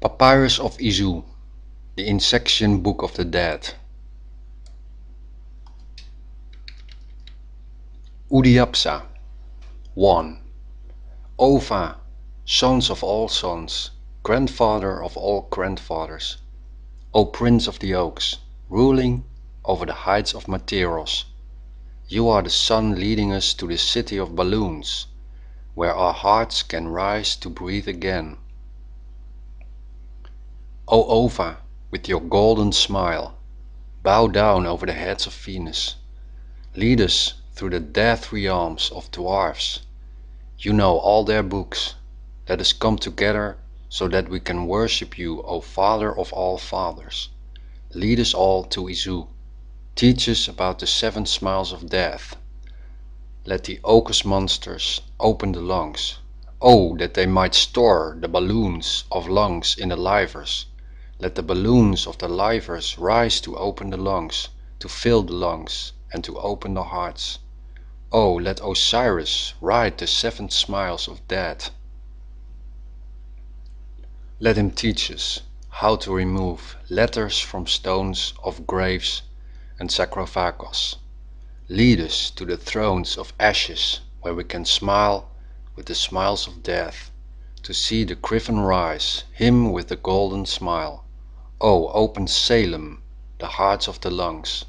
Papyrus of Izu, the Insectian Book of the Dead. Udiapsa 1. Ova, sons of all sons, grandfather of all grandfathers, O Prince of the Oaks, ruling over the heights of Materos, you are the sun leading us to the city of balloons, where our hearts can rise to breathe again. O Ova, with your golden smile, bow down over the heads of Venus. Lead us through the death realms of dwarfs. You know all their books. Let us come together so that we can worship you, O Father of all fathers. Lead us all to Izu. Teach us about the 7 smiles of death. Let the Ocus monsters open the lungs. Oh, that they might store the balloons of lungs in the livers. Let the balloons of the livers rise to open the lungs, to fill the lungs, and to open the hearts. Oh, let Osiris write the 7 smiles of death. Let him teach us how to remove letters from stones of graves and sarcophagus. Lead us to the thrones of ashes, where we can smile with the smiles of death, to see the griffin rise, him with the golden smile. Oh, open Salem, the hearts of the lungs,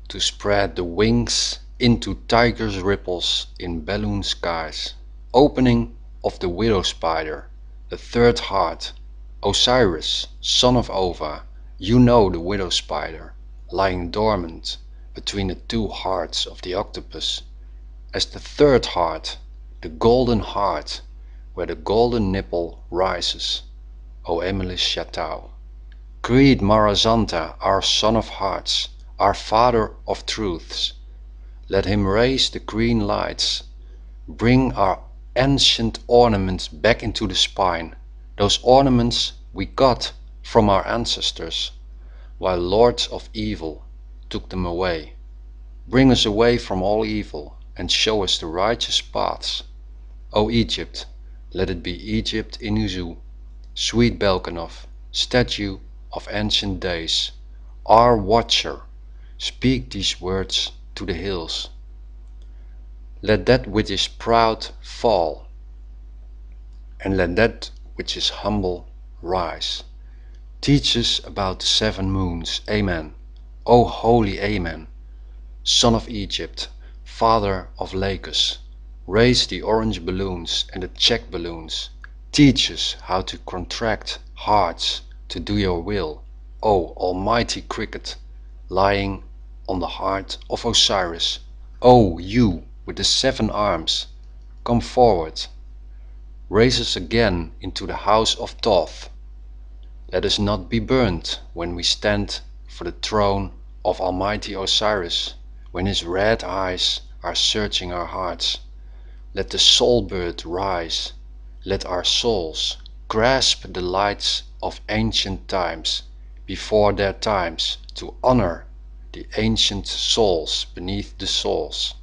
to spread the wings into tiger's ripples in balloon skies. Opening of the widow spider, the 3rd heart. Osiris, son of Ova, you know the widow spider, lying dormant between the 2 hearts of the octopus, as the 3rd heart, the golden heart, where the golden nipple rises. O Emilis Chateau. Greet Marazanta, our son of hearts, our father of truths. Let him raise the green lights, bring our ancient ornaments back into the spine, those ornaments we got from our ancestors, while lords of evil took them away. Bring us away from all evil, and show us the righteous paths. O Egypt, let it be Egypt in Izu, sweet Belkanov, statue of ancient days, our watcher, speak these words to the hills. Let that which is proud fall, and let that which is humble rise. Teach us about the 7 moons, Amen. O holy Amen, son of Egypt, father of Lacus, raise the orange balloons and the check balloons. Teach us how to contract hearts to do your will, O almighty cricket, lying on the heart of Osiris. O you with the 7 arms, come forward. Raise us again into the House of Toth. Let us not be burned when we stand for the throne of almighty Osiris, when his red eyes are searching our hearts. Let the soul bird rise. Let our souls grasp the lights of ancient times before their times, to honor the ancient souls beneath the souls.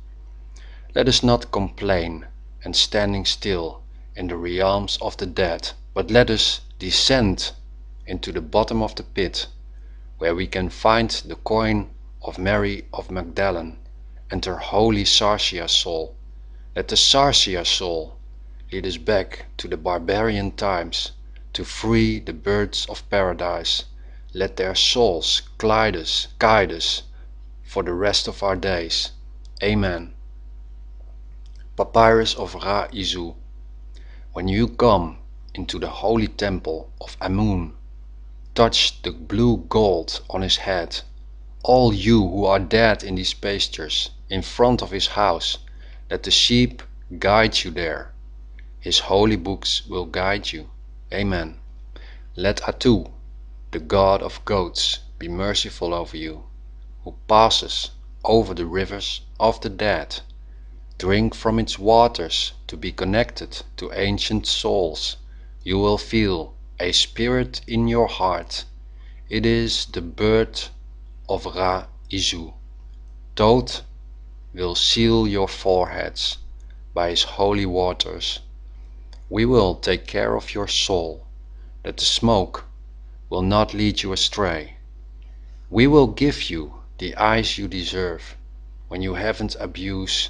Let us not complain and standing still in the realms of the dead, but let us descend into the bottom of the pit, where we can find the coin of Mary of Magdalene and her holy Sarsia soul. Let the Sarsia soul lead us back to the barbarian times, to free the birds of paradise. Let their souls guide us for the rest of our days. Amen. Papyrus of Izu. When you come into the holy temple of Amun, touch the blue gold on his head. All you who are dead in these pastures, in front of his house, let the sheep guide you there. His holy books will guide you. Amen. Let Atu, the god of goats, be merciful over you, who passes over the rivers of the dead. Drink from its waters to be connected to ancient souls. You will feel a spirit in your heart. It is the birth of Ra Izu. Thoth will seal your foreheads by his holy waters. We will take care of your soul. that the smoke will not lead you astray. We will give you the eyes you deserve when you haven't abused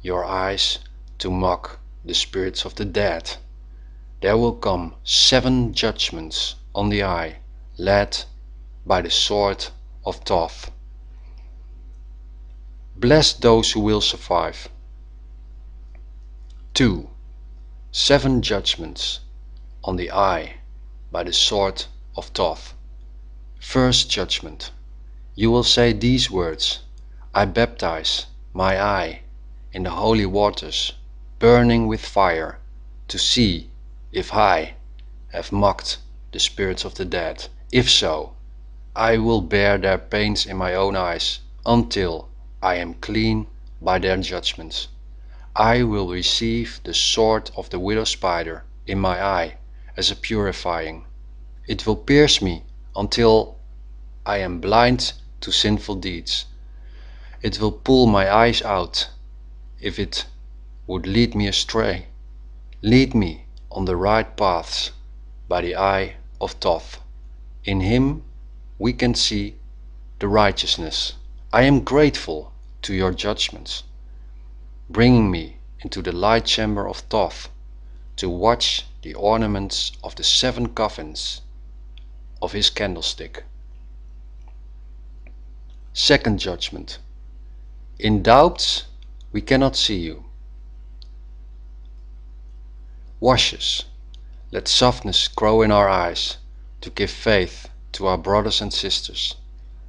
your eyes to mock the spirits of the dead. There will come 7 judgments on the eye, led by the sword of Toth. Bless those who will survive. 2. 7 judgments on the eye by the sword of Toth. First judgment. You will say these words: I baptize my eye in the holy waters, burning with fire, to see if I have mocked the spirits of the dead. If so, I will bear their pains in my own eyes until I am clean by their judgments. I will receive the sword of the widow spider in my eye as a purifying. It will pierce me until I am blind to sinful deeds. It will pull my eyes out if it would lead me astray. Lead me on the right paths by the eye of Toth. In him we can see the righteousness. I am grateful to your judgments, bringing me into the light chamber of Toth to watch the ornaments of the 7 coffins of his candlestick. Second judgment. In doubts we cannot see you. Wash us. Let softness grow in our eyes to give faith to our brothers and sisters,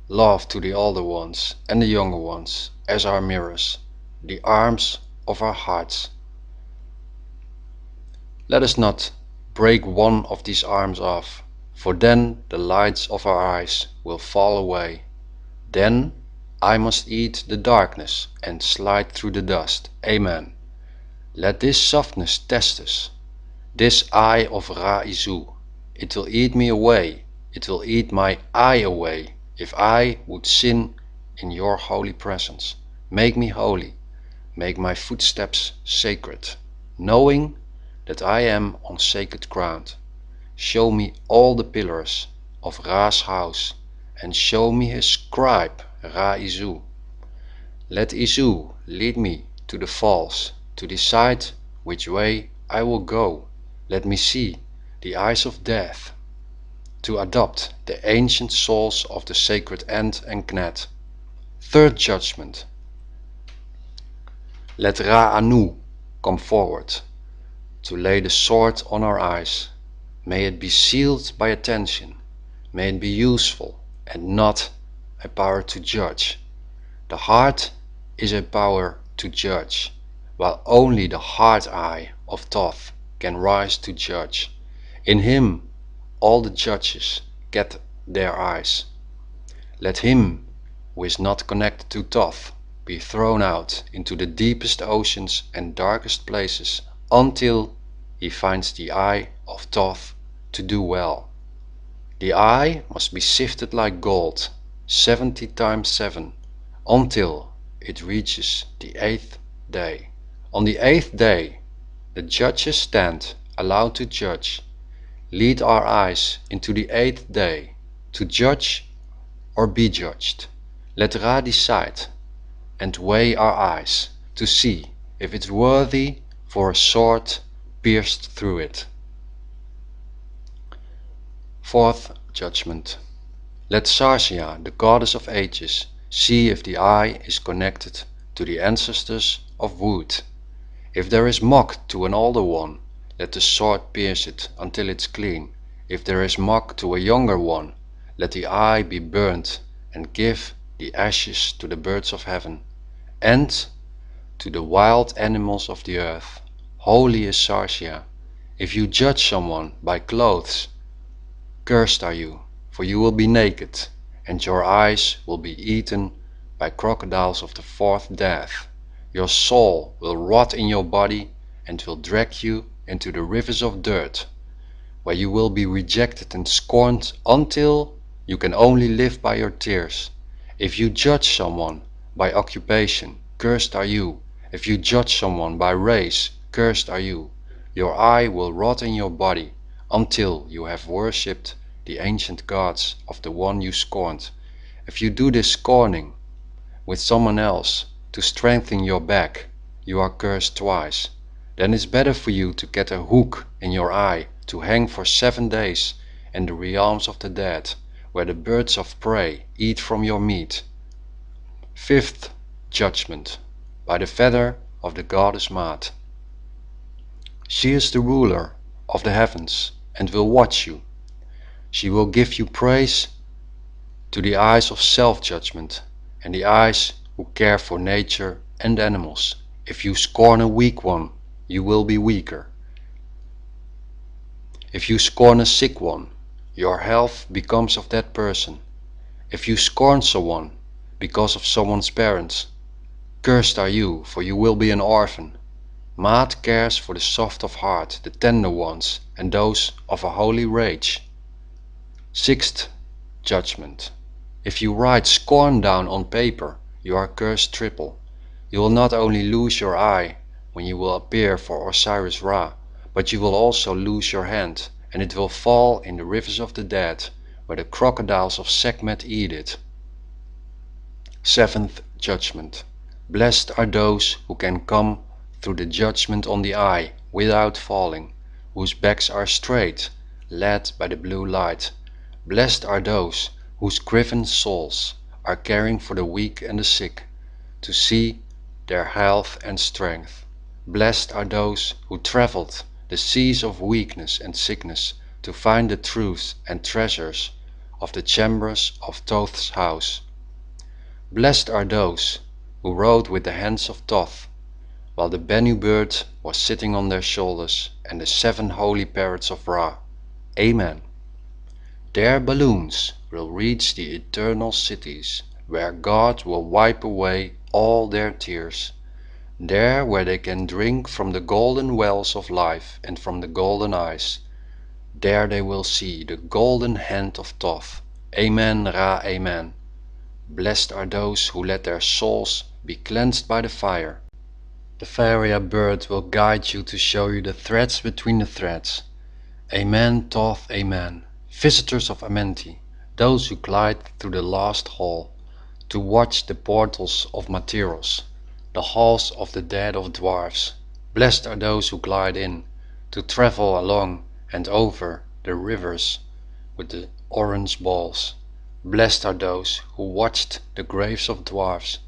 love to the older ones and the younger ones as our mirrors, the arms of our hearts. Let us not break one of these arms off, for then the lights of our eyes will fall away. Then I must eat the darkness and slide through the dust. Amen. Let this softness test us, this eye of Izu. It will eat me away, it will eat my eye away, if I would sin in your holy presence. Make me holy, make my footsteps sacred, knowing that I am on sacred ground. Show me all the pillars of Ra's house, and show me his scribe, Izu. Let Izu lead me to the falls, to decide which way I will go. Let me see the eyes of death, to adopt the ancient souls of the sacred Ant and Gnat. Third judgment. Let Ra-Anu come forward, to lay the sword on our eyes. May it be sealed by attention, may it be useful and not a power to judge. The heart is a power to judge, while only the heart eye of Toth can rise to judge. In him all the judges get their eyes. Let him who is not connected to Toth be thrown out into the deepest oceans and darkest places until he finds the eye of Toth to do well. The eye must be sifted like gold, 70 times 7, until it reaches the 8th day. On the 8th day, the judges stand allowed to judge. Lead our eyes into the 8th day, to judge or be judged. Let Ra decide and weigh our eyes, to see if it's worthy for a sword pierced through it. Fourth judgment. Let Sarsia, the goddess of ages, see if the eye is connected to the ancestors of wood. If there is mock to an older one, let the sword pierce it until it's clean. If there is mock to a younger one, let the eye be burnt, and give the ashes to the birds of heaven, and to the wild animals of the earth. Holy is Sarsia. If you judge someone by clothes, cursed are you, for you will be naked, and your eyes will be eaten by crocodiles of the 4th death. Your soul will rot in your body and will drag you into the rivers of dirt, where you will be rejected and scorned until you can only live by your tears. If you judge someone by occupation, cursed are you. If you judge someone by race, cursed are you. Your eye will rot in your body until you have worshipped the ancient gods of the one you scorned. If you do this scorning with someone else to strengthen your back, you are cursed twice. Then it's better for you to get a hook in your eye, to hang for 7 days in the realms of the dead, where the birds of prey eat from your meat. Fifth judgment, by the feather of the goddess Maat. She is the ruler of the heavens and will watch you. She will give you praise to the eyes of self-judgment and the eyes who care for nature and animals. If you scorn a weak one, you will be weaker. If you scorn a sick one, your health becomes of that person. If you scorn someone because of someone's parents, cursed are you, for you will be an orphan. Maat cares for the soft of heart, the tender ones, and those of a holy rage. Sixth judgment. If you write scorn down on paper, you are cursed triple. You will not only lose your eye when you will appear for Osiris Ra, but you will also lose your hand, and it will fall in the rivers of the dead, where the crocodiles of Sekhmet eat it. Seventh judgment. Blessed are those who can come through the judgment on the eye without falling, whose backs are straight, led by the blue light. Blessed are those whose criven souls are caring for the weak and the sick, to see their health and strength. Blessed are those who traveled the seas of weakness and sickness to find the truths and treasures of the chambers of Thoth's house. Blessed are those who rode with the hands of Toth, while the Bennu bird was sitting on their shoulders, and the 7 holy parrots of Ra. Amen. Their balloons will reach the eternal cities, where God will wipe away all their tears. There where they can drink from the golden wells of life and from the golden eyes. There they will see the golden hand of Thoth. Amen, Ra, Amen. Blessed are those who let their souls be cleansed by the fire. The Faria bird will guide you to show you the threads between the threads. Amen, Thoth, Amen. Visitors of Amenti, those who glide through the last hall, to watch the portals of Materos, the halls of the dead of dwarfs. Blessed are those who glide in, to travel along and over the rivers with the orange balls. Blessed are those who watched the graves of dwarfs.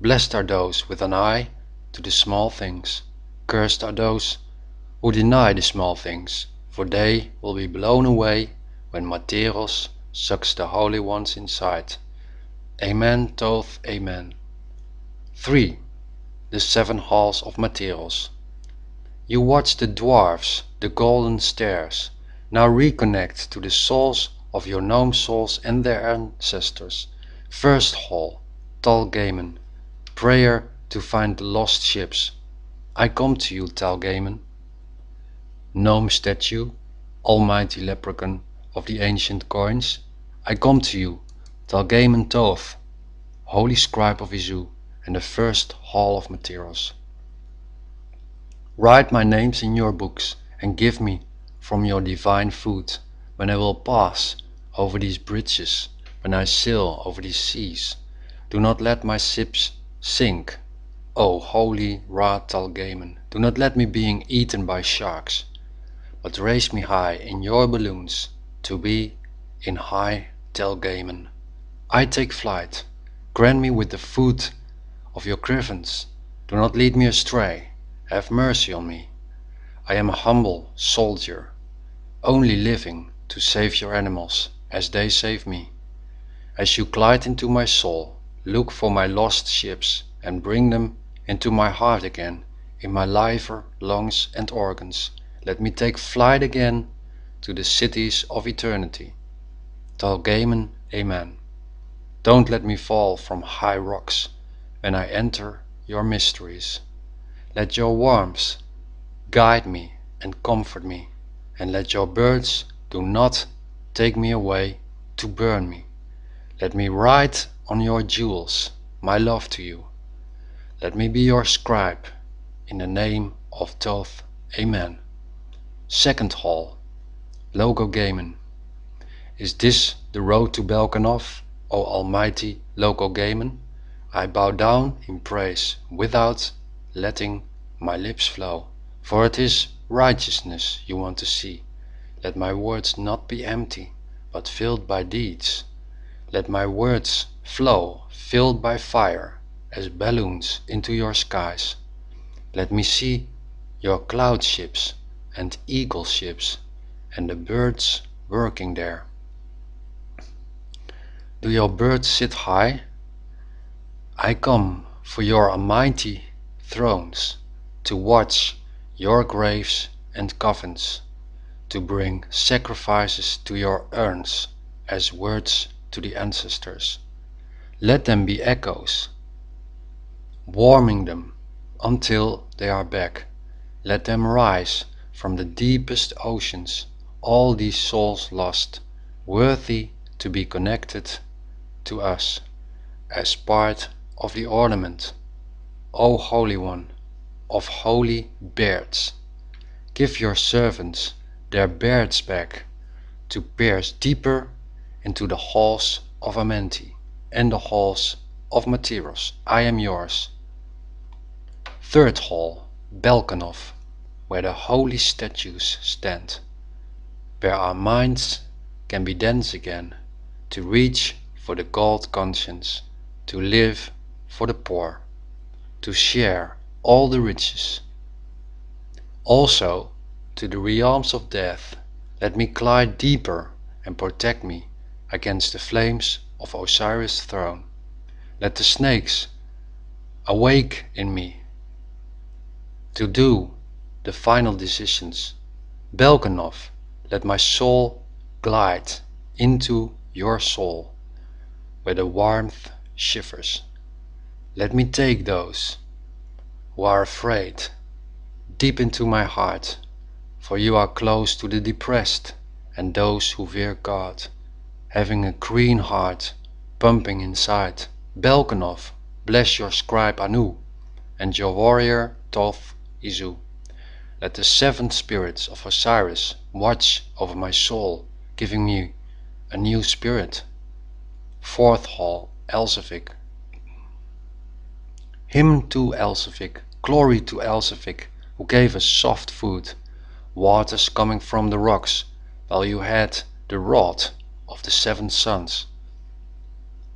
Blessed are those with an eye to the small things. Cursed are those who deny the small things, for they will be blown away when Materos sucks the holy ones inside. Amen, Thoth, Amen. 3. The 7 halls of Materos. You watch the dwarfs, the golden stairs. Now reconnect to the souls of your gnome souls and their ancestors. First hall, Talgamen. Prayer to find the lost ships. I come to you, Talgamen. Gnome statue, almighty leprechaun of the ancient coins. I come to you, Talgamen Toth, holy scribe of Izu, and the first hall of Materos. Write my names in your books, and give me from your divine food, when I will pass over these bridges, when I sail over these seas. Do not let my ships sink, O holy Ra Talgamen. Do not let me being eaten by sharks, but raise me high in your balloons, to be in high Talgamen. I take flight. Grant me with the food of your cravens. Do not lead me astray. Have mercy on me. I am a humble soldier, only living to save your animals as they save me. As you glide into my soul, look for my lost ships and bring them into my heart again, in my liver, lungs and organs. Let me take flight again to the cities of eternity. Talgamen, Amen. Don't let me fall from high rocks when I enter your mysteries. Let your warmth guide me and comfort me, and let your birds do not take me away to burn me. Let me write on your jewels my love to you. Let me be your scribe, in the name of Toth. Amen. Second hall, Logogamen. Is this the road to Belkanov, O almighty Logogamen? I bow down in praise without letting my lips flow, for it is righteousness you want to see. Let my words not be empty, but filled by deeds. Let my words flow, filled by fire, as balloons into your skies. Let me see your cloud ships and eagle ships, and the birds working there. Do your birds sit high? I come for your almighty thrones, to watch your graves and coffins, to bring sacrifices to your urns as words to the ancestors. Let them be echoes, warming them until they are back. Let them rise from the deepest oceans, all these souls lost, worthy to be connected to us as part of the ornament, O Holy One of holy beards. Give your servants their beards back, to pierce deeper into the halls of Amenti and the halls of Matiros. I am yours. Third hall, Belkanov, where the holy statues stand, where our minds can be dense again, to reach for the gold conscience, to live for the poor, to share all the riches. Also to the realms of death, let me glide deeper and protect me against the flames of Osiris' throne. Let the snakes awake in me to do the final decisions. Belkanov, let my soul glide into your soul, where the warmth shivers. Let me take those who are afraid deep into my heart, for you are close to the depressed and those who fear God, having a green heart pumping inside. Belkanov, bless your scribe Anu and your warrior Toth Izu. Let the seven spirits of Osiris watch over my soul, giving me a new spirit. Fourth hall, Elsevic. Hymn to Elsevic, glory to Elsevic, who gave us soft food, waters coming from the rocks, while you had the rod of the seven sons.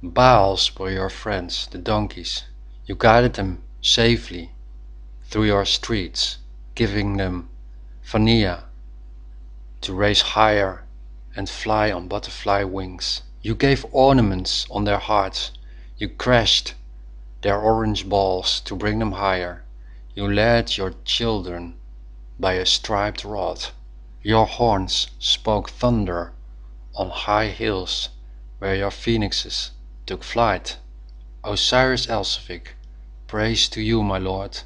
Baals were your friends, the donkeys. You guided them safely through your streets, giving them Vanilla to raise higher and fly on butterfly wings. You gave ornaments on their hearts. You crashed their orange balls to bring them higher. You led your children by a striped rod. Your horns spoke thunder on high hills where your phoenixes took flight. Osiris Elsevic, praise to you, my lord.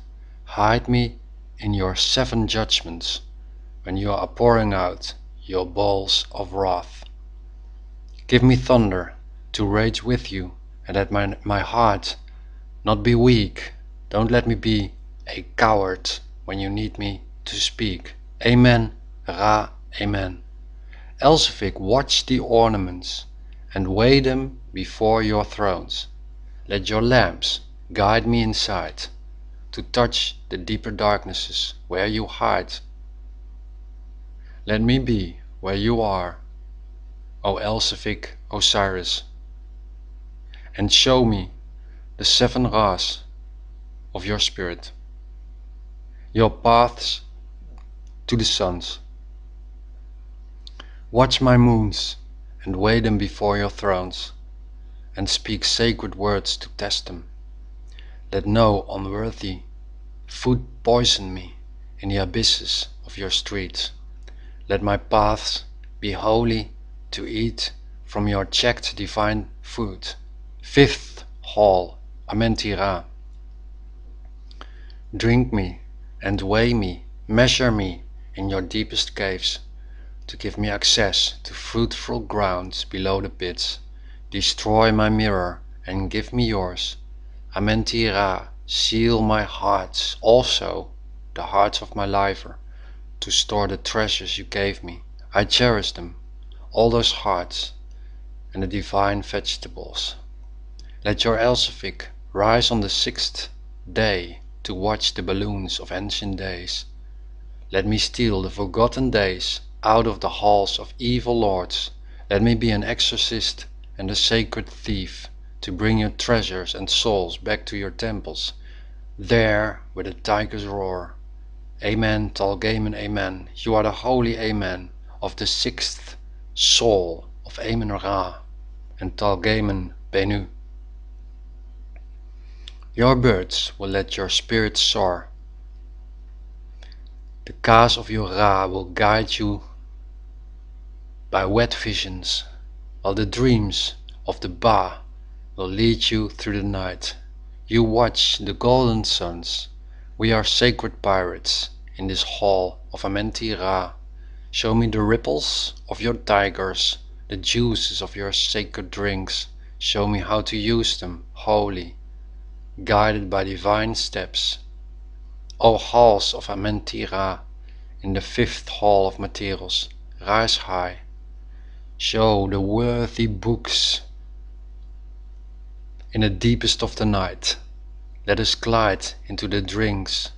Hide me in your seven judgments when you are pouring out your bowls of wrath. Give me thunder to rage with you, and let my heart not be weak. Don't let me be a coward when you need me to speak. Amen, Ra, Amen. Elsevic, watch the ornaments and weigh them before your thrones. Let your lamps guide me inside to touch the deeper darknesses where you hide. Let me be where you are, O Elsevic Osiris, and show me the seven Ras of your spirit, your paths to the suns. Watch my moons and weigh them before your thrones, and speak sacred words to test them. Let no unworthy food poison me in the abysses of your streets. Let my paths be holy to eat from your checked divine food. Fifth hall, Amentira. Drink me and weigh me, measure me in your deepest caves, to give me access to fruitful grounds below the pits. Destroy my mirror and give me yours. Amentira, seal my hearts, also the hearts of my liver, to store the treasures you gave me. I cherish them, all those hearts and the divine vegetables. Let your Elsevic rise on the 6th day to watch the balloons of ancient days. Let me steal the forgotten days out of the halls of evil lords. Let me be an exorcist and a sacred thief to bring your treasures and souls back to your temples, there where the tigers roar. Amen, Talgaiman, amen. You are the holy amen of the 6th soul of Amen-Ra and Talgaiman Benu. Your birds will let your spirit soar. The cause of your Ra will guide you by wet visions, while the dreams of the Ba will lead you through the night. You watch the golden suns. We are sacred pirates in this hall of Amenti-Ra. Show me the ripples of your tigers, the juices of your sacred drinks. Show me how to use them, holy, guided by divine steps. O halls of Amenti-Ra, in the 5th hall of Materos, rise high. Show the worthy books in the deepest of the night. Let us glide into the drinks,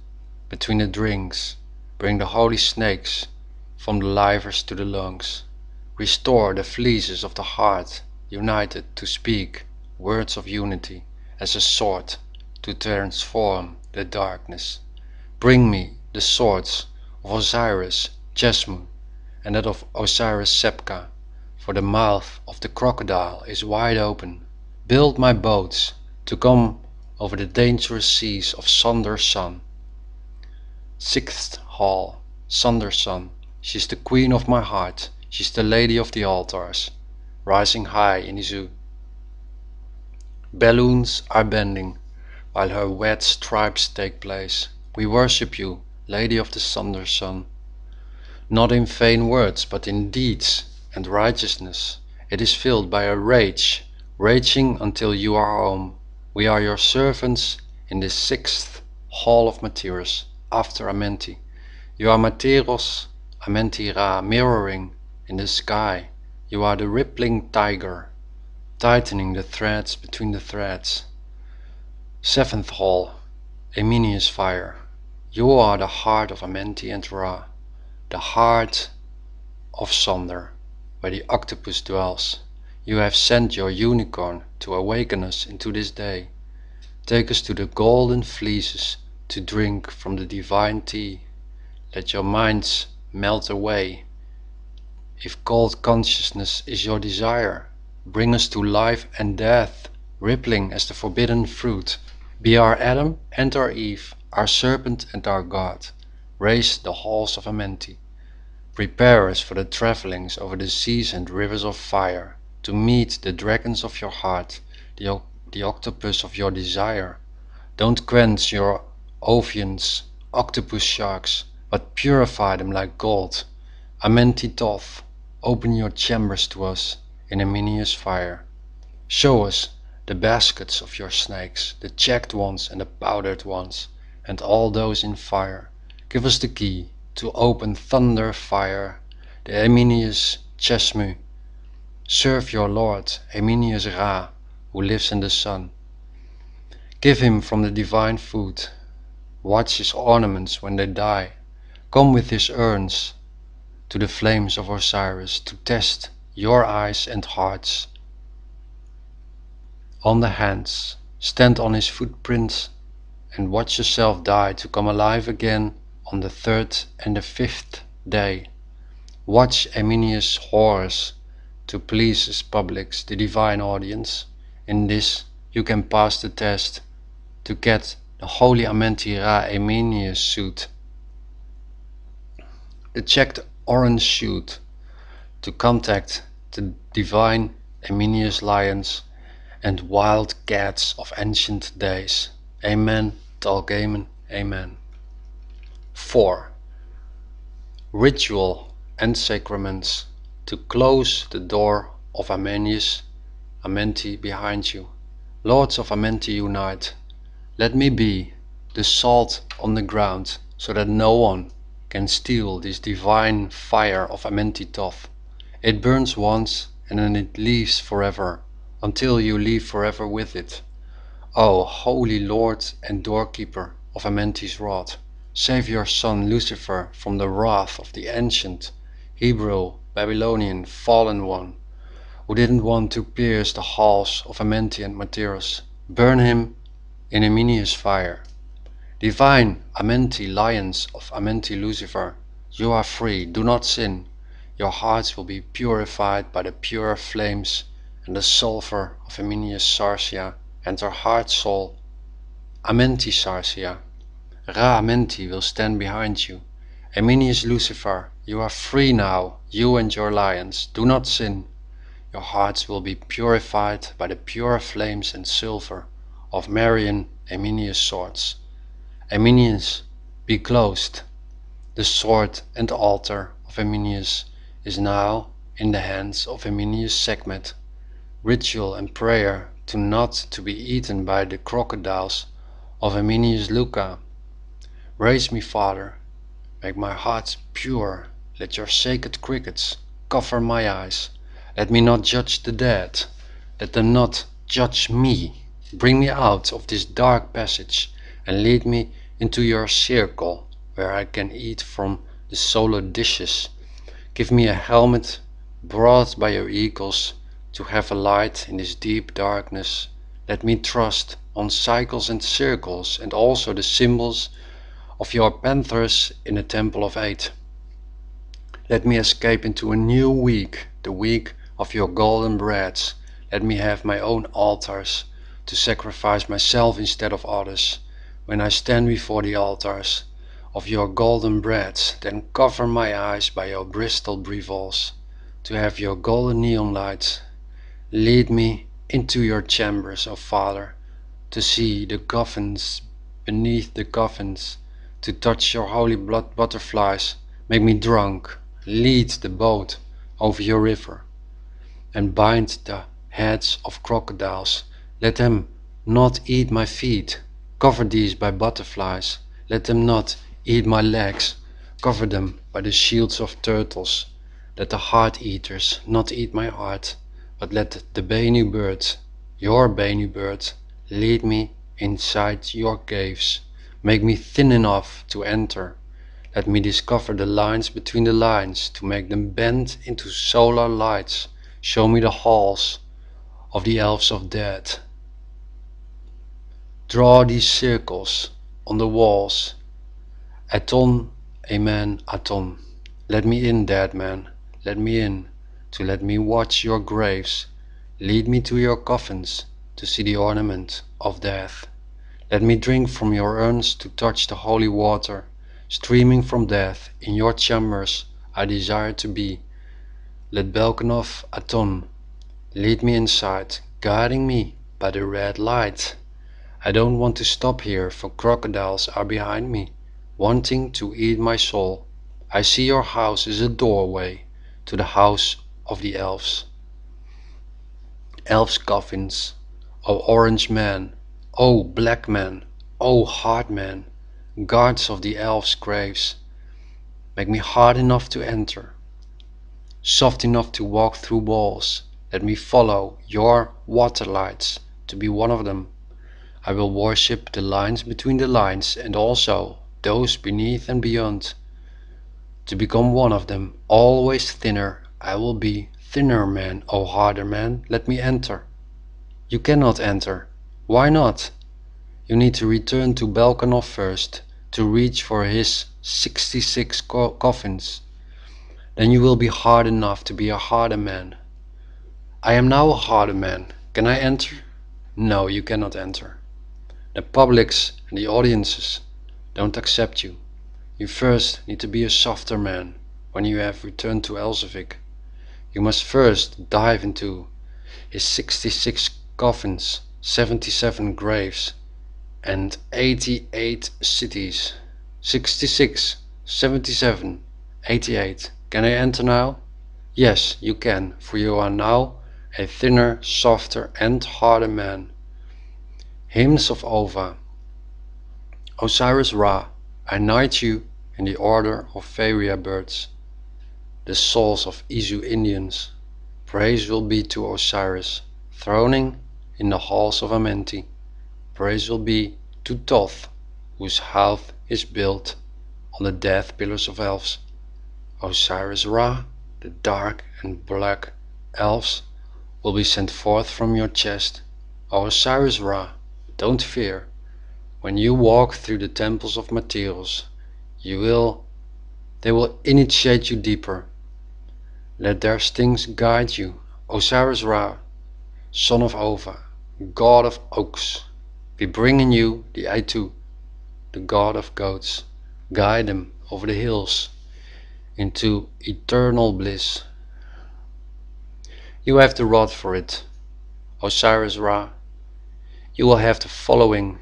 between the drinks. Bring the holy snakes from the livers to the lungs. Restore the fleeces of the heart, united to speak words of unity as a sword to transform the darkness. Bring me the swords of Osiris Chesmu and that of Osiris Sepka, for the mouth of the crocodile is wide open. Build my boats to come over the dangerous seas of Sonder Sun. 6th hall, Sonder Sun. She's the queen of my heart. She's the lady of the altars, rising high in Izu. Balloons are bending, while her wet stripes take place. We worship you, lady of the Sonder Sun. Not in vain words, but in deeds and righteousness. It is filled by a rage, raging until you are home. We are your servants in this 6th hall of Materos, after Amenti. You are Materos, Amenti-Ra, mirroring in the sky. You are the rippling tiger, tightening the threads between the threads. 7th hall, Eminius fire. You are the heart of Amenti and Ra, the heart of Sonder, where the octopus dwells. You have sent your unicorn to awaken us into this day. Take us to the golden fleeces to drink from the divine tea. Let your minds melt away. If cold consciousness is your desire, bring us to life and death, rippling as the forbidden fruit. Be our Adam and our Eve, our serpent and our God. Raise the halls of Amenti. Prepare us for the travelings over the seas and rivers of fire, to meet the dragons of your heart, the octopus of your desire. Don't quench your Ovians, octopus sharks, but purify them like gold. Amenti Toth, open your chambers to us in Eminius fire. Show us the baskets of your snakes, the checked ones and the powdered ones, and all those in fire. Give us the key to open thunder fire, the Eminius Chesmu. Serve your Lord, Eminius Ra, who lives in the sun. Give him from the divine food. Watch his ornaments when they die. Come with his urns to the flames of Osiris to test your eyes and hearts. On the hands, stand on his footprints and watch yourself die to come alive again on the 3rd and the 5th day. Watch Eminius Horus to please his publics, the divine audience. In this you can pass the test to get the holy Amenti-Ra Eminius suit, the checked orange suit, to contact the divine Eminius lions and wild cats of ancient days. Amen, Talgaiman, amen. 4. Ritual and sacraments to close the door of Amenti behind you. Lords of Amenti unite. Let me be the salt on the ground so that no one can steal this divine fire of Toth. It burns once and then it leaves forever, until you leave forever with it. O holy Lord and doorkeeper of Amenti's rod, save your son Lucifer from the wrath of the ancient Hebrew Babylonian fallen one, who didn't want to pierce the halls of Amenti and Matirus. Burn him in Eminius fire. Divine Amenti lions of Amenti Lucifer, you are free, do not sin. Your hearts will be purified by the pure flames and the sulfur of Eminius Sarsia, and her heart soul, Amenti Sarsia. Ra Amenti will stand behind you. Eminius Lucifer, you are free now, you and your lions, do not sin. Your hearts will be purified by the pure flames and sulfur of Marian Eminius swords. Eminius, be closed. The sword and altar of Eminius is now in the hands of Eminius Sekhmet. Ritual and prayer to not to be eaten by the crocodiles of Eminius Luca. Raise me, Father, make my heart pure. Let your sacred crickets cover my eyes. Let me not judge the dead. Let them not judge me. Bring me out of this dark passage and lead me into your circle, where I can eat from the solar dishes. Give me a helmet brought by your eagles to have a light in this deep darkness. Let me trust on cycles and circles and also the symbols of your panthers in the temple of 8. Let me escape into a new week, the week of your golden breads. Let me have my own altars to sacrifice myself instead of others. When I stand before the altars of your golden breads, then cover my eyes by your Bristol brevals, to have your golden neon lights. Lead me into your chambers, O Father, to see the coffins beneath the coffins, to touch your holy blood butterflies. Make me drunk, lead the boat over your river, and bind the heads of crocodiles. Let them not eat my feet, cover these by butterflies. Let them not eat my legs, cover them by the shields of turtles. Let the heart eaters not eat my heart, but let the Benu bird, your Benu bird, lead me inside your caves. Make me thin enough to enter. Let me discover the lines between the lines, to make them bend into solar lights. Show me the halls of the Elves of Death. Draw these circles on the walls. Aton, amen, Aton. Let me in, dead man, let me in, to let me watch your graves. Lead me to your coffins, to see the ornament of death. Let me drink from your urns, to touch the holy water, streaming from death. In your chambers I desire to be. Let Belkanov Aton lead me inside, guiding me by the red light. I don't want to stop here, for crocodiles are behind me, wanting to eat my soul. I see your house is a doorway to the house of the elves. Elves' coffins, O orange man, O black man, O hard man, guards of the elves' graves, make me hard enough to enter, soft enough to walk through walls. Let me follow your water lights, to be one of them. I will worship the lines between the lines, and also those beneath and beyond. To become one of them, always thinner, I will be thinner man, O harder man, let me enter. You cannot enter. Why not? You need to return to Belkanov first, to reach for his 66 coffins. Then you will be hard enough to be a harder man. I am now a harder man. Can I enter? No, you cannot enter. The publics and the audiences don't accept you. You first need to be a softer man when you have returned to Elzevik. You must first dive into his 66 coffins, 77 graves, and 88 cities. 66, 77, 88. Can I enter now? Yes, you can, for you are now a thinner, softer, and harder man. Hymns of Ova. Osiris Ra, I knight you in the order of Varia birds, the souls of Izu Indians. Praise will be to Osiris, throning in the halls of Amenti. Praise will be to Toth, whose house is built on the death pillars of Elves. Osiris Ra, the dark and black Elves, will be sent forth from your chest. O Osiris Ra, don't fear. When you walk through the temples of materials, they will initiate you deeper. Let their stings guide you. Osiris Ra, son of Ova, god of oaks, be bringing you the Aitu, the god of goats. Guide them over the hills into eternal bliss. You have the rod for it, Osiris Ra. You will have the following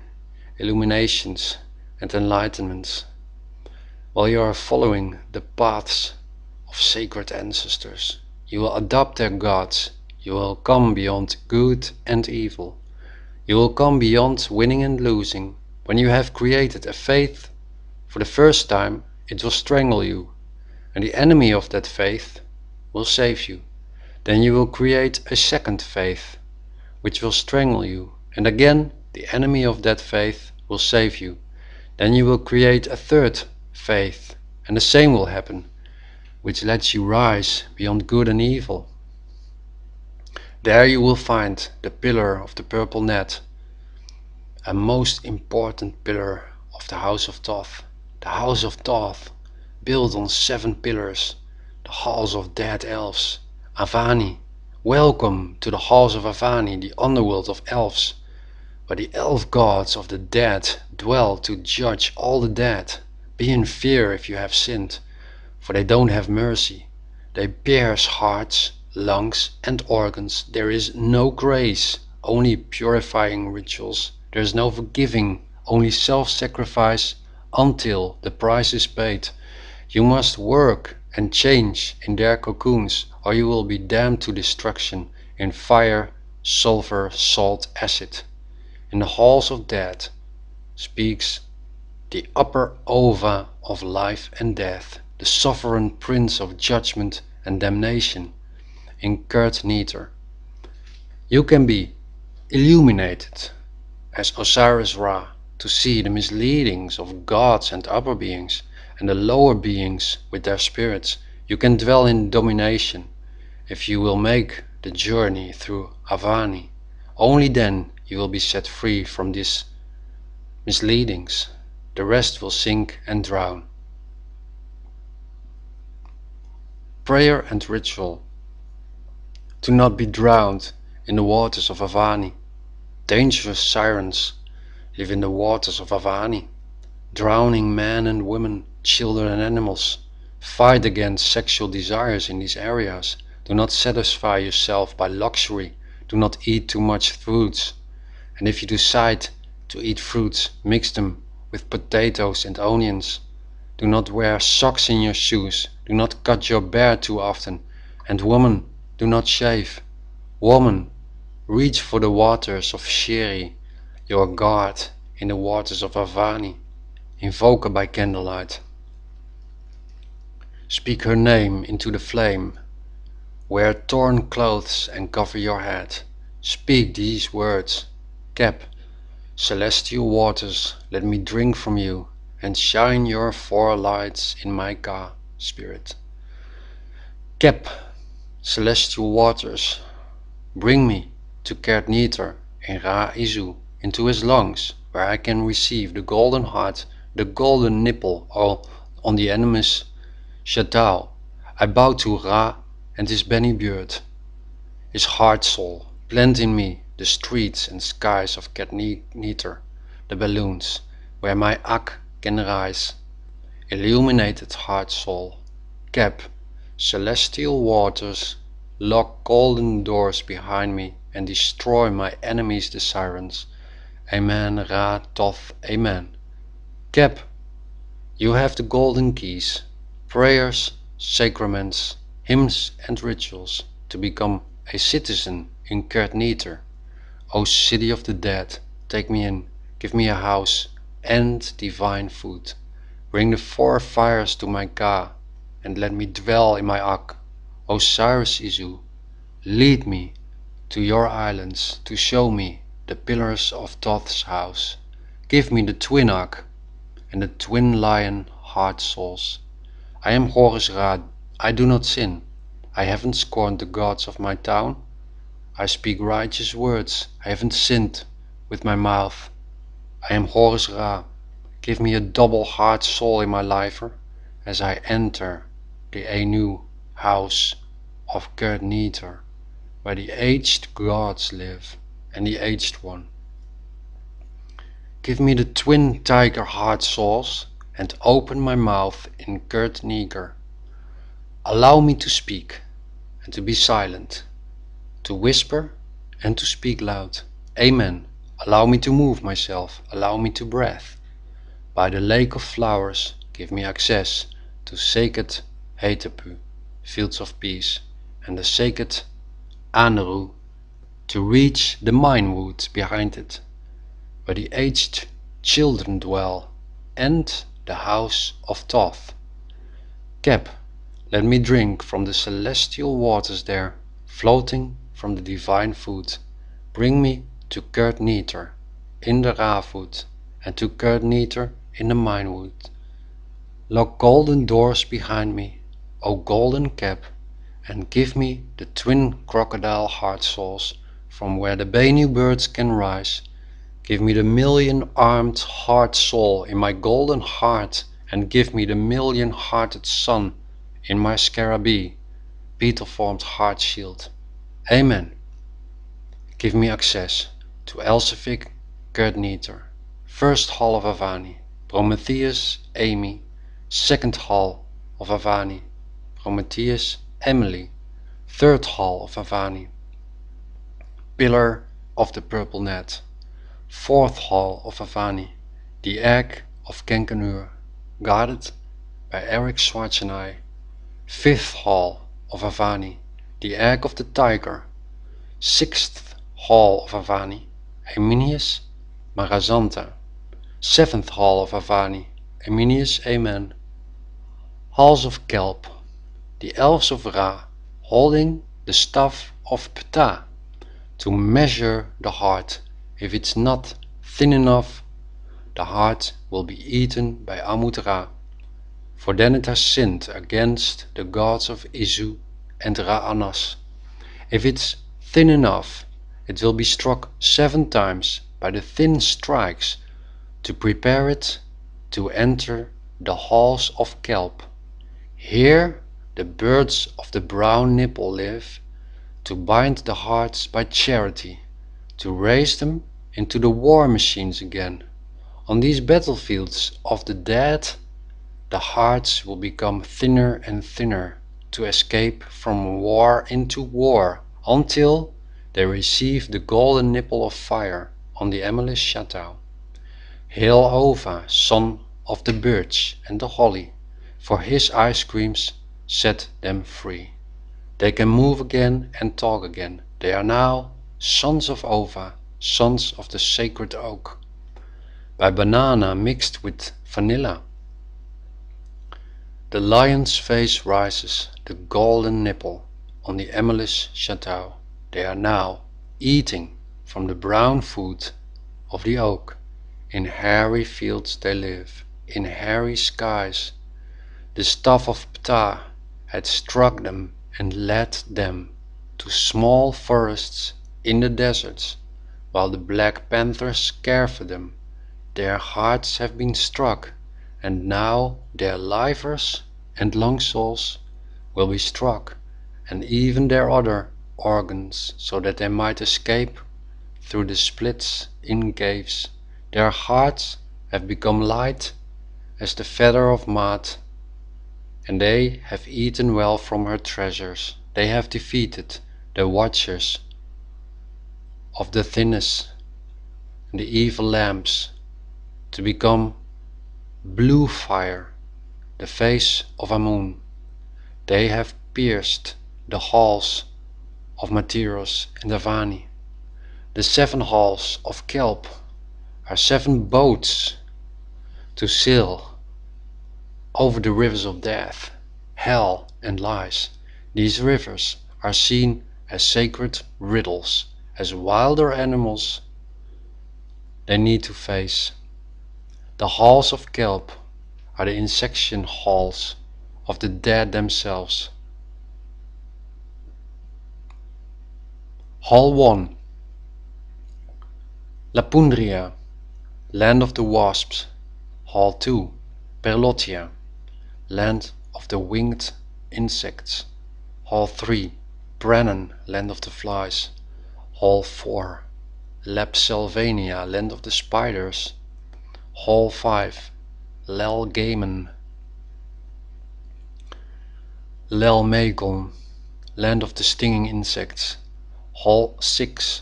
illuminations and enlightenments. While you are following the paths of sacred ancestors, you will adopt their gods. You will come beyond good and evil. You will come beyond winning and losing. When you have created a faith for the first time, it will strangle you, and the enemy of that faith will save you. Then you will create a second faith, which will strangle you, and again the enemy of that faith will save you. Then you will create a third faith, and the same will happen, which lets you rise beyond good and evil. There you will find the pillar of the purple net, a most important pillar of the House of Toth. The House of Toth, built on 7 pillars, the halls of dead elves. Avani, welcome to the halls of Avani, the underworld of elves, where the elf gods of the dead dwell to judge all the dead. Be in fear if you have sinned, for they don't have mercy. They pierce hearts, lungs, and organs. There is no grace, only purifying rituals. There is no forgiving, only self-sacrifice until the price is paid. You must work and change in their cocoons, or you will be damned to destruction in fire, sulfur, salt, acid. In the halls of death speaks the upper Ova of life and death, the sovereign prince of judgment and damnation, in Kurt Neter. You can be illuminated as Osiris Ra to see the misleadings of gods and upper beings, and the lower beings with their spirits. You can dwell in domination if you will make the journey through Avani. Only then you will be set free from these misleadings. The rest will sink and drown. Prayer and ritual. To not be drowned in the waters of Avani. Dangerous sirens live in the waters of Avani, drowning men and women, children and animals. Fight against sexual desires in these areas. Do not satisfy yourself by luxury. Do not eat too much fruits. And if you decide to eat fruits, mix them with potatoes and onions. Do not wear socks in your shoes. Do not cut your beard too often. And woman, do not shave. Woman, reach for the waters of Sheri, your god, in the waters of Avani. Invoke her by candlelight. Speak her name into the flame. Wear torn clothes and cover your head. Speak these words. Kelp, celestial waters, let me drink from you, and shine your 4 lights in my Ka spirit. Kelp, celestial waters, bring me to Kurt Neter in Ra Izu, into his lungs, where I can receive the golden heart, the golden nipple on the enemy's Shadal. I bow to Ra and his Benny Beard, his heart soul. Plant in me the streets and skies of Kurt Neter, the balloons, where my Ak can rise. Illuminated heart soul. Kelp, celestial waters, lock golden doors behind me and destroy my enemies the sirens. Amen, Ra, Toth, Amen. Kelp, you have the golden keys, prayers, sacraments, hymns and rituals to become a citizen in Kurt Neter. O city of the dead, take me in, give me a house and divine food. Bring the 4 fires to my Ka, and let me dwell in my Ak. Osiris Izu, lead me to your islands to show me the pillars of Thoth's house. Give me the twin Ak and the twin lion heart souls. I am Horus Ra, I do not sin. I haven't scorned the gods of my town. I speak righteous words, I haven't sinned with my mouth. I am Horus Ra. Give me a double heart soul in my lifer as I enter the Anu house of Gerd Neter, where the aged gods live and the aged one. Give me the twin tiger heart souls and open my mouth in Gerd Neger. Allow me to speak and to be silent, to whisper and to speak loud. Amen. Allow me to move myself, allow me to breathe. By the lake of flowers, give me access to sacred Hetepu, fields of peace, and the sacred Aneru, to reach the mine wood behind it, where the aged children dwell, and the House of Toth. Kelp, let me drink from the celestial waters there, floating from the divine food. Bring me to Gerd Neter, in the Rafoot, and to Gerd Neter in the minewood. Lock golden doors behind me, O golden Kelp, and give me the twin crocodile heart souls from where the Benu birds can rise. Give me the 1,000,000-armed heart soul in my golden heart, and give me the 1,000,000-hearted sun in my scarabee, beetle-formed heart shield. Amen. Give me access to Elsevic Gerd Neter, first hall of Avani, Prometheus Amy, second hall of Avani, Prometheus Emily, third hall of Avani, pillar of the purple net, fourth hall of Avani, the egg of Kenkanur, guarded by Eric Schwarzenegger, fifth hall of Avani, the egg of the tiger, sixth hall of Avani, Eminius Marazanta, seventh hall of Avani, Eminius Amen, halls of Kelp, the elves of Ra, holding the staff of Ptah, to measure the heart. If it's not thin enough, the heart will be eaten by Amud-Ra, for then it has sinned against the gods of Izu and Ra-Anas. If it's thin enough, it will be struck 7 times by the thin strikes to prepare it to enter the halls of Kelp. Here the birds of the brown nipple live, to bind the hearts by charity, to raise them into the war machines again. On these battlefields of the dead, the hearts will become thinner and thinner to escape from war into war, until they receive the golden nipple of fire on the Emelis Chateau. Hail Ova, son of the birch and the holly, for his ice creams set them free. They can move again and talk again. They are now sons of Ova, sons of the sacred oak. By banana mixed with vanilla, the lion's face rises, the golden nipple on the Emelis Chateau. They are now eating from the brown food of the oak. In hairy fields they live, in hairy skies. The staff of Ptah had struck them and led them to small forests in the deserts, while the black panthers care for them. Their hearts have been struck, and now their livers and lung souls will be struck, and even their other organs, so that they might escape through the splits in caves. Their hearts have become light as the feather of Maat, and they have eaten well from her treasures. They have defeated the watchers of the thinness and the evil lamps, to become blue fire, the face of Amun. They have pierced the halls of Materos and Avani. The 7 halls of Kelp are 7 boats to sail over the rivers of death, hell, and lies. These rivers are seen as sacred riddles, as wilder animals they need to face. The halls of Kelp are the Insectian halls of the dead themselves. Hall 1, Lapundria, land of the wasps. Hall 2, Perlotia, land of the winged insects. Hall 3, Brennan, land of the flies. Hall 4, Lapsylvania, land of the spiders. Hall 5, Lelgamen, Lelmagon, land of the stinging insects. Hall 6,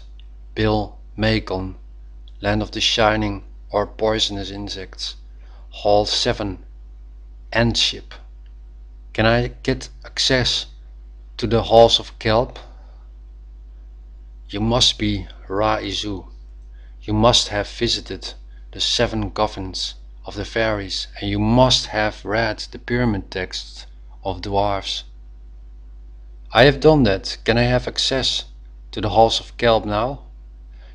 Bilmagon, land of the shining or poisonous insects. Hall 7, Antship. Can I get access to the halls of Kelp? You must be Ra-Izu. You must have visited the 7 coffins of the fairies, and you must have read the pyramid texts of dwarves. I have done that. Can I have access to the halls of Kelp now?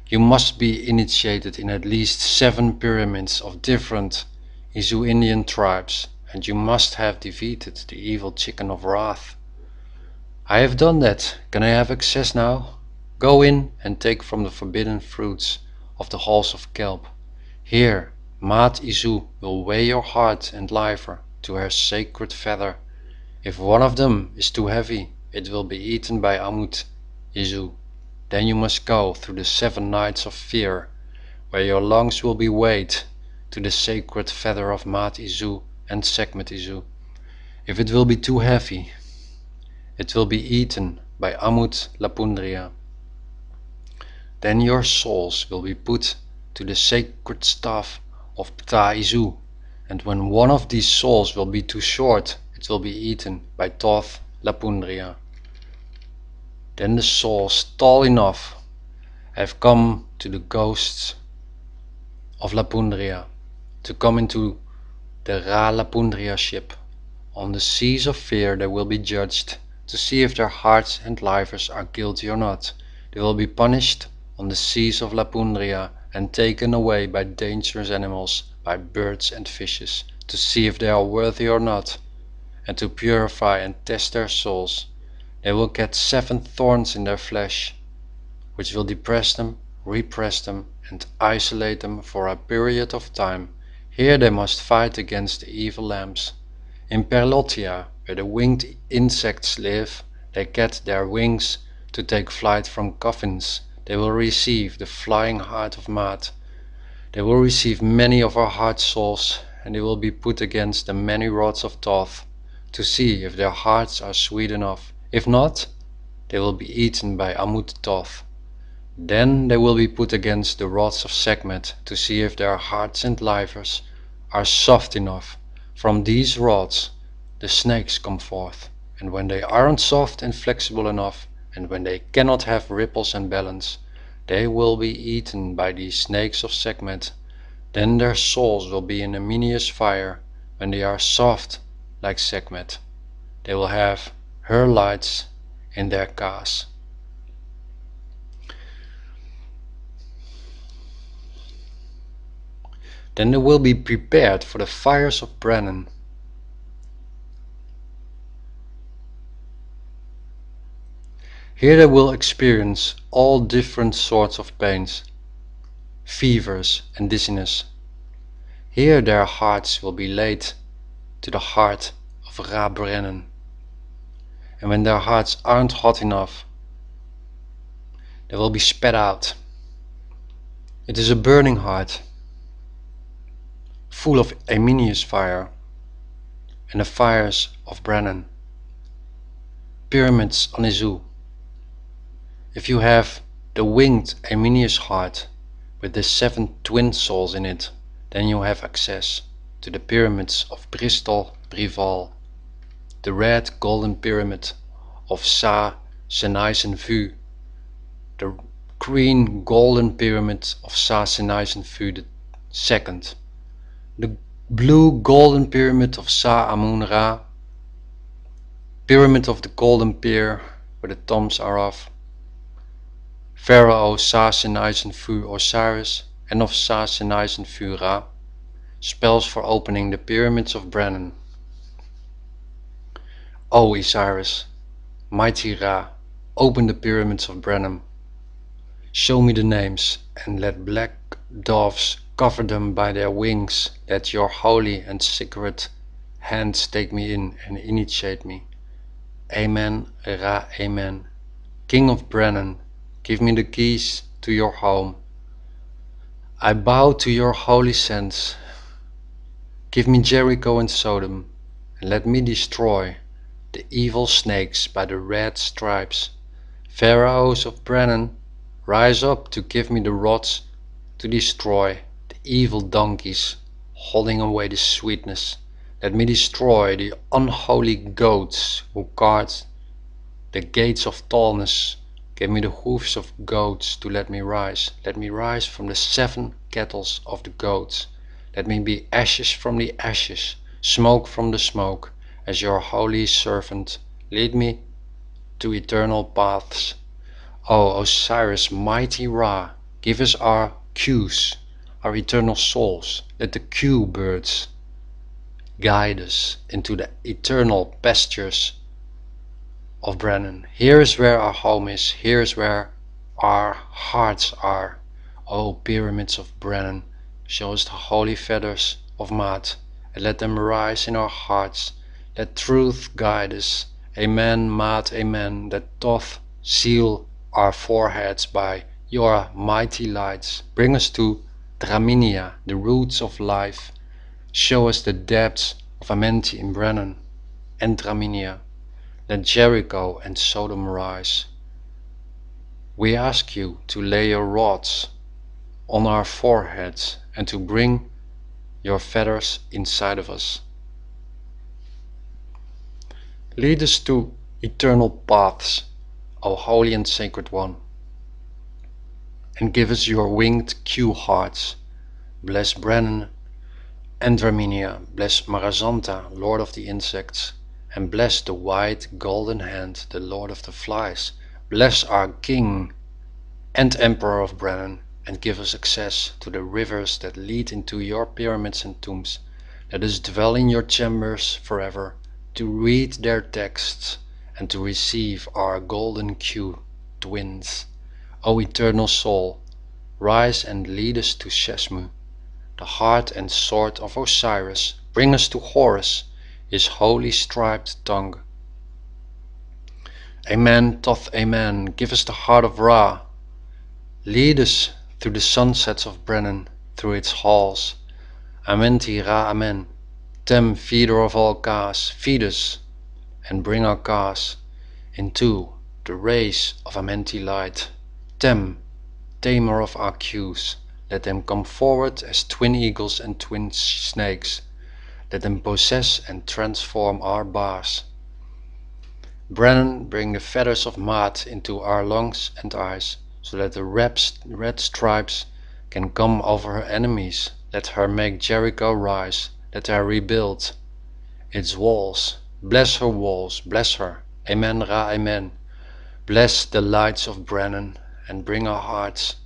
You must be initiated in at least 7 pyramids of different Izu Indian tribes, and you must have defeated the evil chicken of wrath. I have done that. Can I have access now? Go in and take from the forbidden fruits of the halls of Kelp. Here, Maat Izu will weigh your heart and liver to her sacred feather. If one of them is too heavy, it will be eaten by Amut Izu. Then you must go through the 7 nights of fear, where your lungs will be weighed to the sacred feather of Maat Izu and Sekhmet Izu. If it will be too heavy, it will be eaten by Amut Lapundria. Then your souls will be put to the sacred staff of Ptah Izu, and when one of these souls will be too short, it will be eaten by Toth Lapundria. Then the souls tall enough have come to the ghosts of Lapundria, to come into the Ra Lapundria ship. On the seas of fear they will be judged, to see if their hearts and livers are guilty or not. They will be punished on the seas of Lapundria and taken away by dangerous animals, by birds and fishes, to see if they are worthy or not, and to purify and test their souls. They will get 7 thorns in their flesh, which will depress them, repress them, and isolate them for a period of time. Here they must fight against the evil lambs. In Perlotia, where the winged insects live, they get their wings to take flight from coffins. They will receive the flying heart of Maat. They will receive many of our heart souls, and they will be put against the many rods of Toth, to see if their hearts are sweet enough. If not, they will be eaten by Amut Toth. Then they will be put against the rods of Sekhmet, to see if their hearts and livers are soft enough. From these rods the snakes come forth, and when they aren't soft and flexible enough, and when they cannot have ripples and balance, they will be eaten by these snakes of Sekhmet. Then their souls will be in a Menius fire. When they are soft like Sekhmet, they will have her lights in their cars. Then they will be prepared for the fires of Brennan. Here they will experience all different sorts of pains, fevers and dizziness. Here their hearts will be laid to the heart of Ra Brennan. And when their hearts aren't hot enough, they will be spat out. It is a burning heart, full of Amenius fire and the fires of Brennan. Pyramids on Izu. If you have the winged Amenius heart with the 7 twin souls in it, then you have access to the pyramids of Bristol Brival, the red golden pyramid of Sa Senaisen Vu, the green golden pyramid of Sa Senaisen Vu II, the Blue golden pyramid of Sa Amun Ra, pyramid of the golden pear where the tombs are of Pharaoh Sa Senizen Fu Osiris and of Sa Senizen Fu Ra, spells for opening the pyramids of Brennan. O Osiris, mighty Ra, open the pyramids of Brennan. Show me the names, and let black doves cover them by their wings. Let your holy and sacred hands take me in and initiate me. Amen, Ra, Amen. King of Brennan, give me the keys to your home. I bow to your holy sense. Give me Jericho and Sodom, and let me destroy the evil snakes by the red stripes. Pharaohs of Brennan, rise up to give me the rods to destroy the evil donkeys holding away the sweetness. Let me destroy the unholy goats who guard the gates of tallness. Give me the hoofs of goats to let me rise. Let me rise from the 7 kettles of the goats. Let me be ashes from the ashes, smoke from the smoke. As your holy servant, lead me to eternal paths. O Osiris, mighty Ra, give us our cues, our eternal souls. Let the cue birds guide us into the eternal pastures of Brennan. Here is where our home is. Here is where our hearts are. O pyramids of Brennan, show us the holy feathers of Maat, and let them rise in our hearts. Let truth guide us. Amen, Maat, amen. Let Toth seal our foreheads by your mighty lights. Bring us to Draminia, the roots of life. Show us the depths of Amenti in Brennan and Draminia. Let Jericho and Sodom rise. We ask you to lay your rods on our foreheads and to bring your feathers inside of us. Lead us to eternal paths, O holy and sacred one, and give us your winged cue hearts. Bless Brennan and Draminia, bless Marazanta, lord of the insects, and bless the white golden hand, the lord of the flies. Bless our king and emperor of Brennan, and give us access to the rivers that lead into your pyramids and tombs. Let us dwell in your chambers forever, to read their texts and to receive our golden cue twins. O eternal soul, rise and lead us to Shesmu, the heart and sword of Osiris. Bring us to Horus, his holy striped tongue. Amen, Toth, amen. Give us the heart of Ra. Lead us through the sunsets of Brennan, through its halls. Amenti Ra, amen. Tem, feeder of all Kas, feed us and bring our Kas into the rays of Amenti light. Tem, tamer of our cues, let them come forward as twin eagles and twin snakes. Let them possess and transform our bars. Brennan, bring the feathers of Maat into our lungs and eyes, so that the red stripes can come over her enemies. Let her make Jericho rise. Let her rebuild its walls. Bless her walls, bless her. Amen, Ra, amen. Bless the lights of Brennan and bring our hearts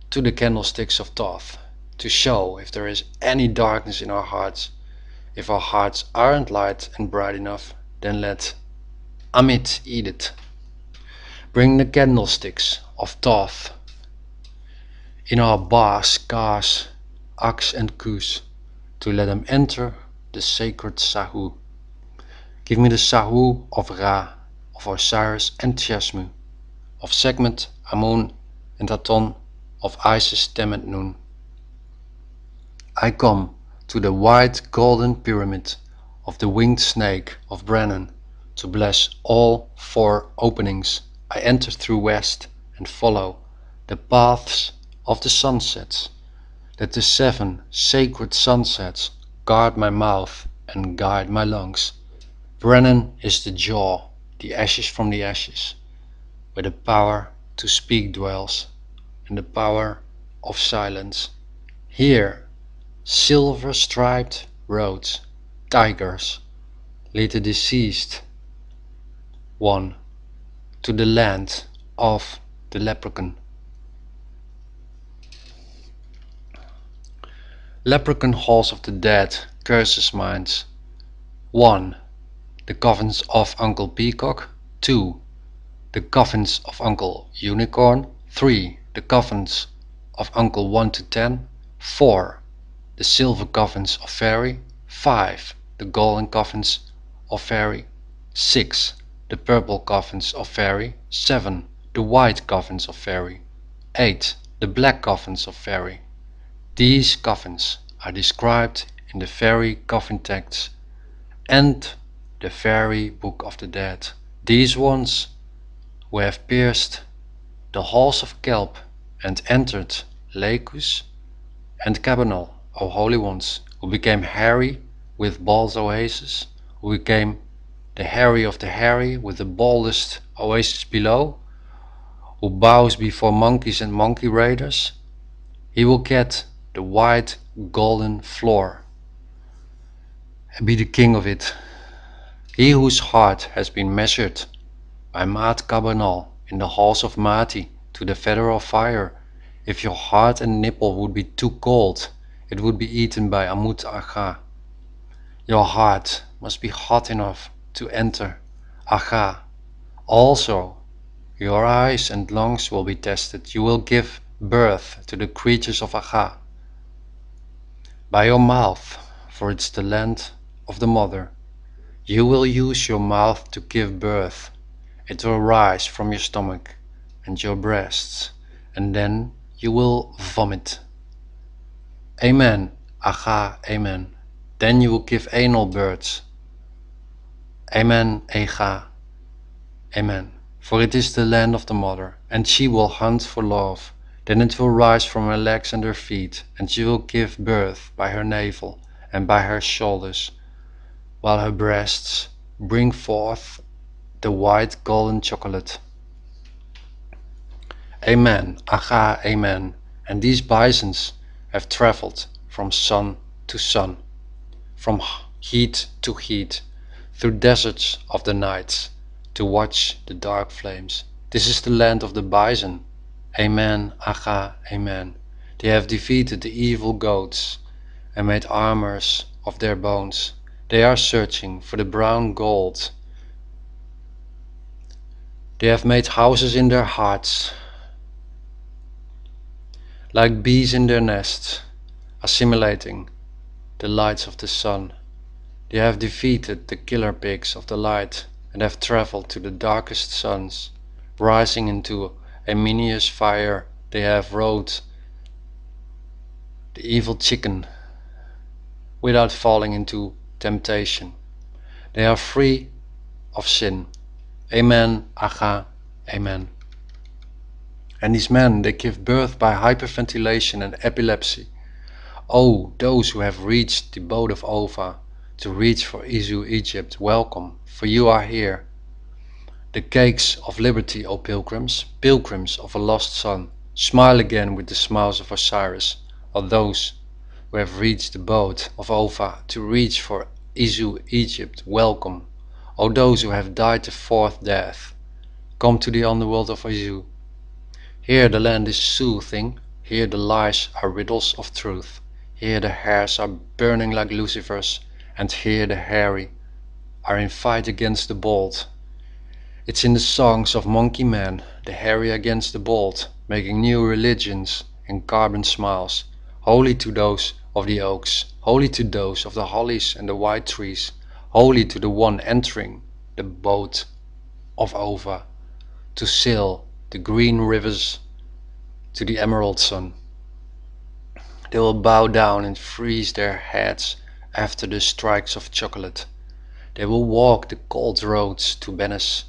to the candlesticks of Toth, to show if there is any darkness in our hearts. If our hearts aren't light and bright enough, then let Amit eat it. Bring the candlesticks of Toth in our bars, Kas, Aks and Kus, to let them enter the sacred Sahu. Give me the Sahu of Ra, of Osiris and Chesmu, of Segment, Amun and Aton, of Isis, Tem and Nun. I come to the white golden pyramid of the winged snake of Brennan to bless all 4 openings. I enter through west and follow the paths of the sunsets. Let the 7 sacred sunsets guard my mouth and guide my lungs. Brennan is the jaw, the ashes from the ashes, where the power to speak dwells, and the power of silence. Here, silver-striped roads, tigers, lead the deceased one to the land of the leprechaun. Leprechaun halls of the dead, curses minds. 1. The coffins of Uncle Peacock. 2. The coffins of Uncle Unicorn. 3. The coffins of Uncle 1 to 10. 4. The silver coffins of Fairy. 5. The golden coffins of Fairy. 6. The purple coffins of Fairy. 7. The white coffins of Fairy. 8. The black coffins of Fairy. These coffins are described in the Fairy coffin texts and the Fairy Book of the Dead. These ones who have pierced the halls of Kelp and entered Lacus and Cabanal, O holy ones, who became hairy with bald oases, who became the hairy of the hairy with the baldest oasis below, who bows before monkeys and monkey raiders, he will get the white golden floor and be the king of it. He whose heart has been measured by Maat Cabanal in the halls of Mati to the feather of fire. If your heart and nipple would be too cold, it would be eaten by Amut Aga. Your heart must be hot enough to enter Aga. Also, your eyes and lungs will be tested. You will give birth to the creatures of Aga. By your mouth, for it's the land of the mother. You will use your mouth to give birth. It will rise from your stomach and your breasts, and then you will vomit. Amen, Aga, amen. Then you will give anal birds. Amen, Ega, amen. For it is the land of the mother, and she will hunt for love. Then it will rise from her legs and her feet, and she will give birth by her navel and by her shoulders, while her breasts bring forth the white golden chocolate. Amen, Aga, amen. And these bisons have traveled from sun to sun, from heat to heat, through deserts of the night, to watch the dark flames. This is the land of the bison. Amen, Aga, amen. They have defeated the evil goats and made armors of their bones. They are searching for the brown gold. They have made houses in their hearts, like bees in their nests, assimilating the lights of the sun. They have defeated the killer pigs of the light and have traveled to the darkest suns, rising into a minious fire. They have rode the evil chicken without falling into temptation. They are free of sin. Amen, Aga, amen. And these men, they give birth by hyperventilation and epilepsy. Oh, those who have reached the boat of Ova, to reach for Izu, Egypt, welcome, for you are here. The cakes of liberty, O pilgrims, pilgrims of a lost son, smile again with the smiles of Osiris, or those who have reached the boat of Ova, to reach for Izu, Egypt, welcome. O those who have died the fourth death, come to the underworld of Izu. Here the land is soothing, here the lies are riddles of truth, here the hairs are burning like lucifers, and here the hairy are in fight against the bald. It's in the songs of monkey men, the hairy against the bald, making new religions in carbon smiles, holy to those of the oaks, holy to those of the hollies and the white trees, holy to the one entering the boat of Ova, to sail the green rivers to the emerald sun. They will bow down and freeze their heads after the strikes of chocolate. They will walk the cold roads to Venice,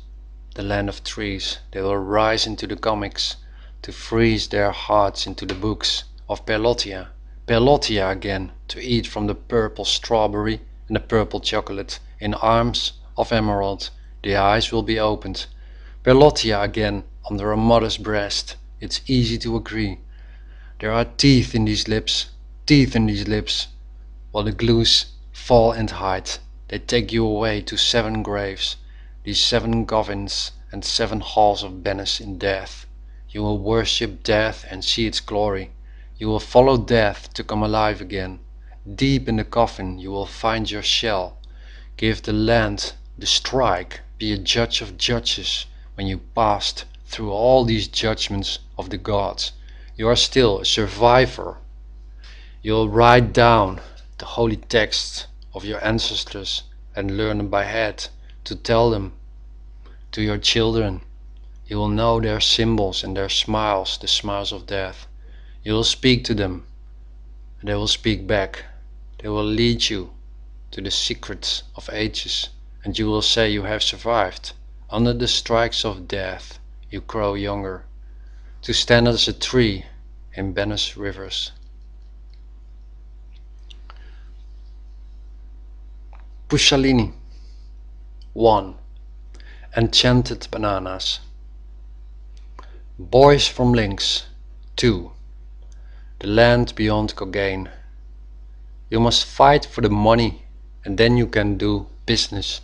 the land of trees. They will rise into the comics to freeze their hearts into the books of Perlotia. Perlotia again, to eat from the purple strawberry and the purple chocolate. In arms of emerald, the eyes will be opened. Perlotia again, under a mother's breast. It's easy to agree. There are teeth in these lips, while the glues Fall and hide. They take you away to 7 graves, these 7 govins and 7 halls of Venice in death. You will worship death and see its glory. You will follow death to come alive again. Deep in the coffin you will find your shell. Give the land the strike, be a judge of judges. When you passed through all these judgments of the gods, you are still a survivor. You'll write down the holy texts of your ancestors and learn them by heart to tell them to your children. You will know their symbols and their smiles, the smiles of death. You will speak to them, and they will speak back. They will lead you to the secrets of ages, and you will say you have survived. Under the strikes of death you grow younger, to stand as a tree in Venice rivers. Puccellini. 1. Enchanted bananas. Boys from Links. 2. The land beyond Cogain. You must fight for the money, and then you can do business.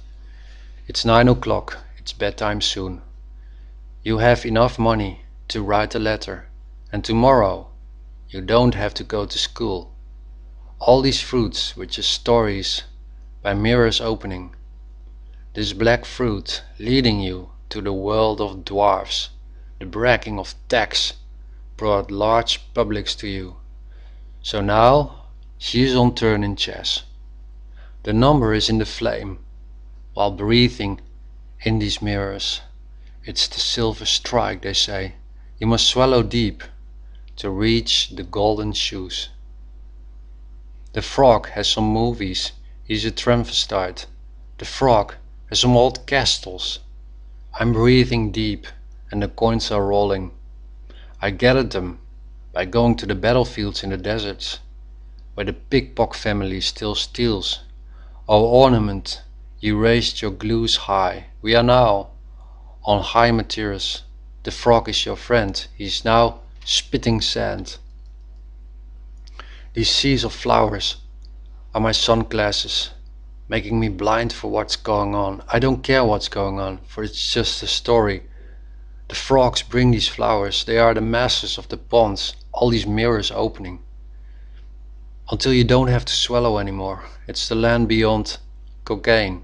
It's 9 o'clock, it's bedtime soon. You have enough money to write a letter, and tomorrow you don't have to go to school. All these fruits were just stories by mirrors opening. This black fruit leading you to the world of dwarfs. The bragging of tax brought large publics to you. So now she is on turn in chess. The number is in the flame, while breathing in these mirrors. It's the silver strike, they say. You must swallow deep to reach the golden shoes. The frog has some movies, he's a transvestite. The frog has some old castles. I'm breathing deep and the coins are rolling. I gathered them by going to the battlefields in the deserts, where the pickpock family still steals. O ornament, you raised your glues high. We are now on high materials. The frog is your friend, he is now spitting sand. These seas of flowers are my sunglasses, making me blind for what's going on. I don't care what's going on, for it's just a story. The frogs bring these flowers, they are the masters of the ponds, all these mirrors opening. Until you don't have to swallow anymore. It's the land beyond Cocaine.